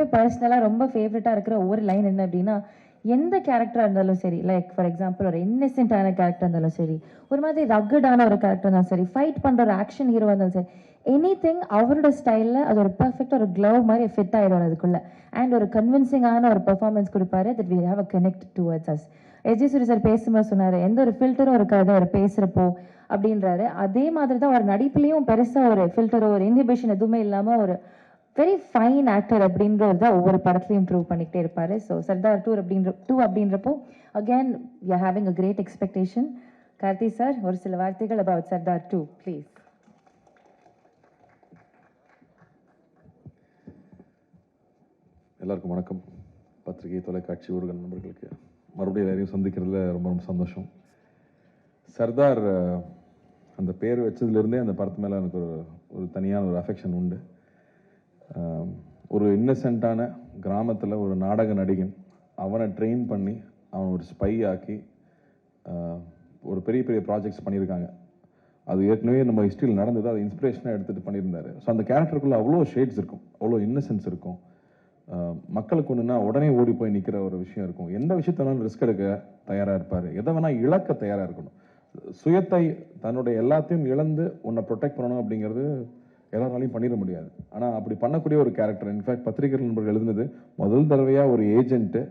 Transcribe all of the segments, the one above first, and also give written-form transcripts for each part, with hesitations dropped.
எப்பவுமே பர்சனலாக ரொம்ப ஃபேவரட்டாக இருக்கிற ஒவ்வொரு லைன் என்ன அப்படின்னா, எந்த கேரக்டராக இருந்தாலும் சரி, லைக் ஃபார் எக்ஸாம்பிள் ஒரு இன்னசென்ட்டான கேரக்டர் இருந்தாலும் சரி, ஒரு மாதிரி ரக்கடான ஒரு கேரக்டர் இருந்தாலும் சரி, ஃபைட் பண்ணுற ஒரு ஆக்ஷன் ஹீரோ இருந்தாலும் சரி, எனிதிங் அவரோட ஸ்டைலில் அது ஒரு பெர்ஃபெக்டாக ஒரு க்ளவ் மாதிரி ஃபிட் ஆகிடும் அதுக்குள்ள. அண்ட் ஒரு கன்வின்சிங்கான ஒரு பெர்ஃபார்மன்ஸ் கொடுப்பாரு, that we have a connect towards us. SJ Surya sir பேசும்போது சொன்னார், எந்த ஒரு ஃபில்டரும் இருக்காது அவர் பேசுகிறப்போ அப்படின்றாரு. அதே மாதிரி தான் அவர் நடிப்புலையும் பெருசாக ஒரு ஃபில்டரோ ஒரு இன்ஹிபிஷன் எதுவுமே இல்லாமல் ஒரு வெரி ஃபைன் ஆக்டர் அப்படின்றது தான் ஒவ்வொரு படத்துலையும் இம்ப்ரூவ் பண்ணிக்கிட்டே இருப்பாரு. ஸோ சர்தார் டூ அப்படின்றப்போ again you are having a great expectation. Karthi sir, ஒரு சில வார்த்தைகள் அபவுட் சர்தார் 2 ப்ளீஸ். எல்லாருக்கும் வணக்கம். பத்திரிகை, தொலைக்காட்சி ஊடக நண்பர்களுக்கு மறுபடியும் எல்லாரையும் சந்திக்கிறதுல ரொம்ப ரொம்ப சந்தோஷம். சர்தார் அந்த பேர் வச்சதுலேருந்தே அந்த படத்து மேலே எனக்கு ஒரு தனியான ஒரு அஃபெக்ஷன் உண்டு. ஒரு இன்னசென்ட்டான கிராமத்தில் ஒரு நாடக நடிகன், அவனை ட்ரெயின் பண்ணி அவன் ஒரு ஸ்பை ஆக்கி ஒரு பெரிய பெரிய ப்ராஜெக்ட்ஸ் பண்ணியிருக்காங்க. அது ஏற்கனவே நம்ம ஹிஸ்ட்ரியில் நடந்தது, அதை இன்ஸ்பிரேஷனாக எடுத்துகிட்டு பண்ணியிருந்தாரு. ஸோ அந்த கேரக்டருக்குள்ளே அவ்வளோ ஷேட்ஸ் இருக்கும், அவ்வளோ இன்னசென்ஸ் இருக்கும். மக்களுக்கு ஒன்றுனா உடனே ஓடி போய் நிற்கிற ஒரு விஷயம் இருக்கும். எந்த விஷயத்த வேணாலும் ரிஸ்க் எடுக்க தயாராக இருப்பார், எதை வேணால் இழக்க தயாராக இருக்கணும். சுயத்தை, தன்னுடைய எல்லாத்தையும் இழந்து உன்னை ப்ரொடெக்ட் பண்ணணும் அப்படிங்கிறது எல்லாராலையும் பண்ணிட முடியாது. ஆனால் அப்படி பண்ணக்கூடிய ஒரு கேரக்டர். இன்ஃபேக்ட் பத்திரிகை நண்பர்கள் எழுதுனது, முதல் தடவையாக ஒரு ஏஜென்ட்டு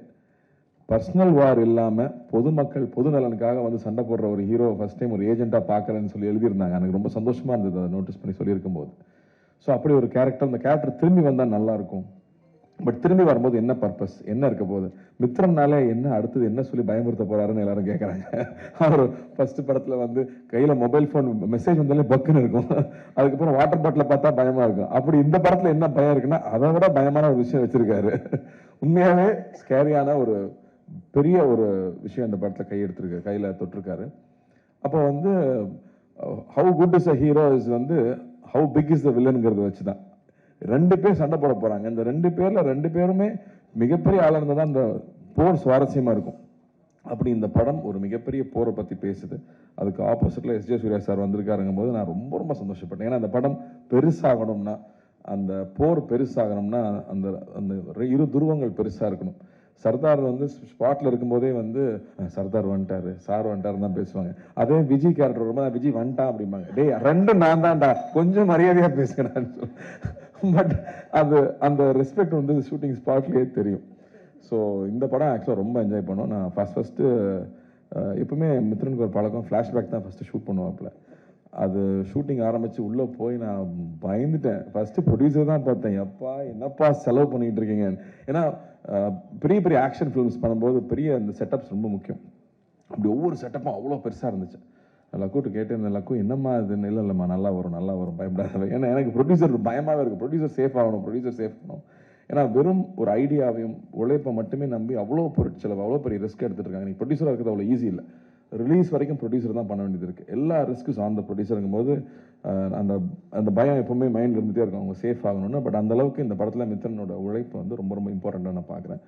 பர்சனல் வார் இல்லாமல் பொதுமக்கள் பொது நலனுக்காக வந்து சண்டை போடுற ஒரு ஹீரோ ஃபர்ஸ்ட் டைம் ஒரு ஏஜென்ட்டாக பார்க்குறேன்னு சொல்லி எழுதியிருந்தாங்க. எனக்கு ரொம்ப சந்தோஷமாக இருந்தது அதை நோட்டீஸ் பண்ணி சொல்லியிருக்கும் போது. ஸோ அப்படி ஒரு கேரக்டர், அந்த கேரக்டர் திரும்பி வந்தால் நல்லாயிருக்கும். பட் திரும்பி வரும்போது என்ன பர்பஸ், என்ன இருக்க போகுது, மித்திரம்னாலே என்ன, அடுத்தது என்ன சொல்லி பயமுறுத்த போறாருன்னு எல்லாரும் கேட்குறாங்க. அவர் ஃபர்ஸ்ட் படத்தில் வந்து கையில் மொபைல் ஃபோன் மெசேஜ் வந்தாலே பக்குன்னு இருக்கும், அதுக்கப்புறம் வாட்டர் பாட்டில் பார்த்தா பயமா இருக்கும். அப்படி இந்த படத்தில் என்ன பயம் இருக்குன்னா அதை விட பயமான ஒரு விஷயம் வச்சிருக்காரு. உண்மையாகவே ஸ்கேரியான ஒரு பெரிய ஒரு விஷயம் இந்த படத்தில் கையில் தொட்டிருக்காரு. அப்போ வந்து how good is a hero is வந்து ஹவு பிக் இஸ் த வில்லனுங்கிறத வச்சு தான் ரெண்டு பேர் சண்டை போட போறாங்க. இந்த ரெண்டு பேருமே மிகப்பெரிய ஆளா இருந்தா தான் அந்த போர் சுவாரஸ்யமா இருக்கும். அப்படி இந்த படம் ஒரு மிகப்பெரிய போரை பத்தி பேசுது. அதுக்கு ஆப்போசிட்ல எஸ்ஜே சூர்யா சார் வந்திருக்காருங்கும் போது நான் ரொம்ப ரொம்ப சந்தோஷப்பட்டேன். ஏன்னா அந்த படம் பெருசாகணும்னா, அந்த போர் பெருசாகணும்னா அந்த அந்த இரு துருவங்கள் பெருசா இருக்கணும். சர்தார் வந்து ஸ்பாட்ல இருக்கும்போதே வந்து சர்தார் வந்துட்டாரு, சார் வந்துட்டாருன்னு தான் பேசுவாங்க. அதே விஜய் கேரக்டர் வரும்போது விஜய் வந்துட்டான் அப்படிம்பாங்க. டேய் ரெண்டும் நான் தான்டா, கொஞ்சம் மரியாதையா பேசுகிறேன். பட் அது அந்த ரெஸ்பெக்ட் வந்து ஷூட்டிங் ஸ்பாட்லேயே தெரியும். ஸோ இந்த படம் ஆக்சுவலாக ரொம்ப என்ஜாய் பண்ணோம். நான் ஃபஸ்ட்டு எப்பவுமே மித்ரனுக்கு ஒரு பழக்கம், ஃப்ளாஷ்பேக் தான் ஃபஸ்ட்டு ஷூட் பண்ணுவாப்புல. அது ஷூட்டிங் ஆரம்பித்து உள்ளே போய் நான் பயந்துட்டேன். ஃபஸ்ட்டு ப்ரொடியூசர் தான் பார்த்தேன், எப்பா என்னப்பா செலவு பண்ணிகிட்டு இருக்கீங்க. ஏன்னா பெரிய பெரிய ஆக்ஷன் ஃபிலிம்ஸ் பண்ணும்போது பெரிய அந்த செட்டப்ஸ் ரொம்ப முக்கியம். அப்படி ஒவ்வொரு செட்டப்பும் அவ்வளோ பெருசாக இருந்துச்சு. லக்கூட்டு கேட்டேன், லக்கு என்னம்மா இது, இல்லைம்மா நல்லா வரும் பயப்படாத. ஏன்னா எனக்கு ப்ரொடியூசர் பயமாகவே இருக்குது, ப்ரொடியூசர் சேஃப் ஆகணும். ஏன்னா வெறும் ஒரு ஐடியாவையும் உழைப்பை மட்டுமே நம்பி அவ்வளோ பொருட்செலவு, அவ்வளோ பெரிய ரிஸ்க் எடுத்துட்டு இருக்காங்க. நீங்கள் ப்ரொடியூசராக இருக்கிறது அவ்வளோ ஈஸி இல்லை. ரிலீஸ் வரைக்கும் ப்ரொடியூசர் தான் பண்ண வேண்டியது இருக்குது. எல்லா ரிஸ்க்கும் ஆன் த ப்ரொடியூசருங்கும் போது அந்த அந்த பயம் எப்பவுமே மைண்டில் இருந்துகிட்டே இருக்கும், அவங்க சேஃப் ஆகணும்னு. பட் அந்த அளவுக்கு இந்த படத்தில் மித்ரனோட உழைப்பு வந்து ரொம்ப ரொம்ப இம்பார்ட்டண்ட்டாக நான் பார்க்குறேன்.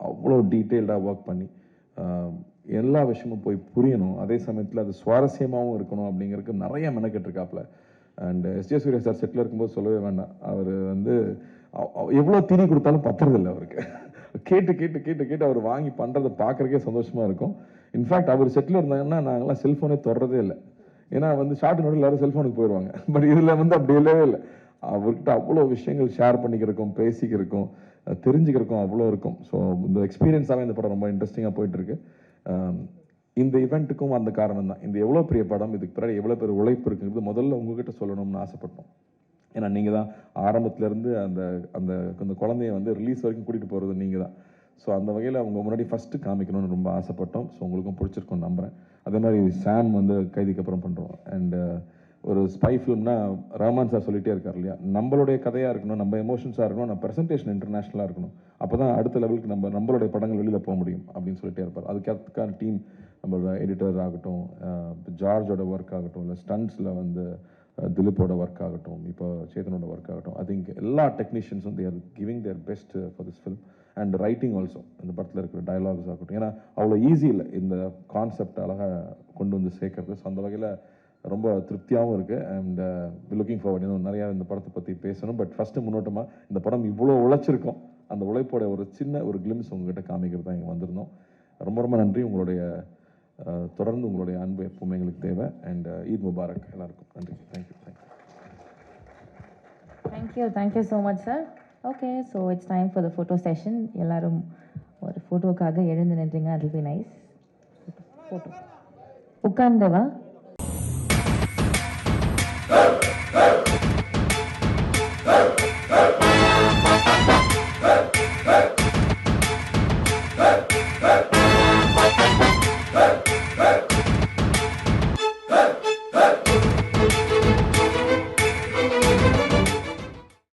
அவ்வளோ டீட்டெயில்டாக ஒர்க் பண்ணி எல்லா விஷயமும் போய் புரியணும், அதே சமயத்தில் அது சுவாரஸ்யமாகவும் இருக்கணும் அப்படிங்கிறதுக்கு நிறைய மெனக்கெட்டிருக்காப்புல. அண்ட் எஸ்ஜே சூர்யா சார் செட்டில் இருக்கும்போது சொல்லவே வேண்டாம், அவர் வந்து எவ்வளோ தீனி கொடுத்தாலும் பத்துறதில்லை அவருக்கு. கேட்டு அவர் வாங்கி பண்ணுறதை பார்க்குறக்கே சந்தோஷமாக இருக்கும். இன்ஃபேக்ட் அவர் செட்டில் இருந்தாங்கன்னா நாங்கள்லாம் செல்ஃபோனே தொடரதே இல்லை. ஏன்னா வந்து ஷார்ட் நோட்டில் எல்லாரும் செல்ஃபோனுக்கு போயிடுவாங்க. பட் இதில் வந்து அப்படி இல்லவே இல்லை. அவர்கிட்ட அவ்வளோ விஷயங்கள் ஷேர் பண்ணிக்கிறக்கும், பேசிக்கிறக்கும், தெரிஞ்சுக்கிறக்கும் அவ்வளோ இருக்கும். ஸோ இந்த எக்ஸ்பீரியன்ஸாகவே இந்த படம் ரொம்ப இன்ட்ரெஸ்டிங்காக போயிட்டுருக்கு. இந்த இவெண்ட்டுக்கும் அந்த காரணம் தான். இந்த எவ்வளோ பெரிய படம், இதுக்கு பிறகு எவ்வளோ பெரிய உழைப்பு இருக்குங்கிறது முதல்ல உங்ககிட்ட சொல்லணும்னு ஆசைப்பட்டோம். ஏன்னா நீங்கள் தான் ஆரம்பத்துலேருந்து அந்த அந்த குழந்தைய வந்து ரிலீஸ் வரைக்கும் கூட்டிகிட்டு போகிறது நீங்கள் தான். ஸோ அந்த வகையில் அவங்க முன்னாடி ஃபஸ்ட்டு காமிக்கணும்னு ரொம்ப ஆசைப்பட்டோம். ஸோ உங்களுக்கும் பிடிச்சிருக்கும்னு நம்புகிறேன். அதே மாதிரி சாம் வந்து கைதிக்கு அப்புறம் பண்ணுறோம். அண்டு ஒரு ஸ்பை ஃபிலிம்னா ரஹ்மான் சார் சொல்லிகிட்டே இருக்கார் இல்லையா, நம்மளுடைய கதையாக இருக்கணும், நம்ம எமோஷன்ஸாக இருக்கணும், நம்ம ப்ரெசன்டேஷன் இன்டர்நேஷ்னலாக இருக்கணும். அப்போ தான் அடுத்த லெவலுக்கு நம்மளுடைய படங்கள் வெளியில் போக முடியும் அப்படின்னு சொல்லிட்டே இருப்பார். அதுக்கான டீம், நம்மளோட எடிட்டர் ஆகட்டும், ஜார்ஜோட ஒர்க் ஆகட்டும், இல்லை ஸ்டண்ட்ஸில் வந்து திலீப்போட ஒர்க் ஆகட்டும், இப்போ சேதனோட ஒர்க் ஆகட்டும், ஐ திங்க் எல்லா டெக்னீஷியன்ஸும் they are giving their best for this film. And writing also, இந்த படத்தில் இருக்கிற டயலாக்ஸ் ஆகட்டும், ஏன்னா அவ்வளோ ஈஸி இல்லை இந்த கான்செப்ட் அழகாக கொண்டு வந்து சேர்க்கறது. ஸோ அந்த வகையில் ரொம்ப திருப்தியாகவும் இருக்குது. அண்ட் லுக்கிங் ஃபார்வர்ட், இன்னும் நிறையா இந்த படத்தை பற்றி பேசணும். பட் ஃபஸ்ட்டு முன்னோட்டமாக இந்த படம் இவ்வளோ உழைச்சிருக்கோம், அந்த உழைப்போட ஒரு சின்ன ஒரு கிளிம்ஸ் உங்ககிட்ட காமிக்கிறது தான் இங்கே வந்திருந்தோம். ரொம்ப ரொம்ப நன்றி. உங்களுடைய தொடர்ந்து உங்களுடைய அன்பு எப்பவுமே எங்களுக்கு தேவை. அண்ட் ஈத் முபாரக் எல்லாருக்கும். நன்றி. Thank you so much sir. Okay, so it's time for the photo session. எல்லாரும் ஒரு ஃபோட்டோக்காக எழுந்து நின்றீங்க. அது பி நைஸ். ஃபோட்டோ உட்கார்ந்தவா